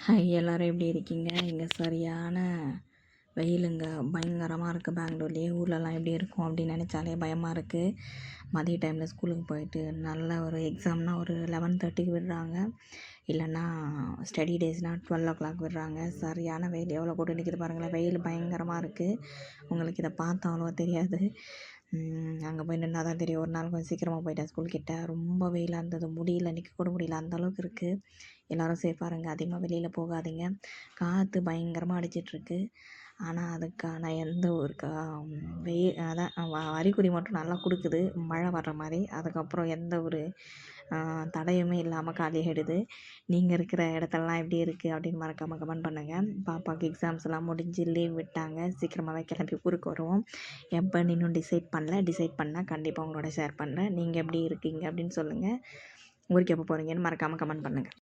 Hi, எல்லோரும் எப்படி இருக்கீங்க? இங்கே சரியான வெயிலுங்க. பயங்கரமாக இருக்குது பெங்களூர்லேயே. ஊர்லலாம் எப்படி இருக்கும் அப்படின்னு நினச்சாலே பயமாக இருக்குது. மதிய டைமில் ஸ்கூலுக்கு போயிட்டு நல்ல ஒரு எக்ஸாம்னால் ஒரு 11:30க்கு விடுறாங்க. இல்லைன்னா ஸ்டடி டேஸ்னால் 12 o'clock விடுறாங்க. சரியான வெயில் எவ்வளோ போட்டு நிற்கிது பாருங்களேன். வெயில் பயங்கரமாக இருக்குது. உங்களுக்கு இதை பார்த்தா அவ்வளோவா தெரியாது. அங்கே போய் நின்னா தான் தெரியும். ஒரு நாள் கொஞ்சம் சீக்கிரமாக போயிட்டேன் ஸ்கூல்கிட்ட. ரொம்ப வெயிலாக இருந்தது. முடியல, நிற்க கூட முடியல, அந்தளவுக்கு இருக்குது. எல்லோரும் சேஃபாக இருங்க. அதிகமாக வெளியில் போகாதீங்க. காற்று பயங்கரமாக அடிச்சிட்ருக்கு. ஆனால் அதுக்கான எந்த ஒரு அதான் அறிகுறி மட்டும் நல்லா கொடுக்குது, மழை வர்ற மாதிரி. அதுக்கப்புறம் எந்த ஒரு தடையுமே இல்லாமல் காலியாகிடுது. நீங்கள் இருக்கிற இடத்துலலாம் எப்படி இருக்குது அப்படின்னு மறக்காமல் கமெண்ட் பண்ணுங்கள். பாப்பாவுக்கு எக்ஸாம்ஸ்லாம் முடிஞ்சு லீவ் விட்டாங்க. சீக்கிரமாகவே கிளம்பி ஊருக்கு வருவோம். எப்போன்னு இன்னும் டிசைட் பண்ணல. டிசைட் பண்ணால் கண்டிப்பாக உங்களோட ஷேர் பண்ணுறேன். நீங்கள் எப்படி இருக்கீங்க அப்படின்னு சொல்லுங்கள். ஊருக்கு எப்போ போகிறீங்கன்னு மறக்காமல் கமெண்ட் பண்ணுங்கள்.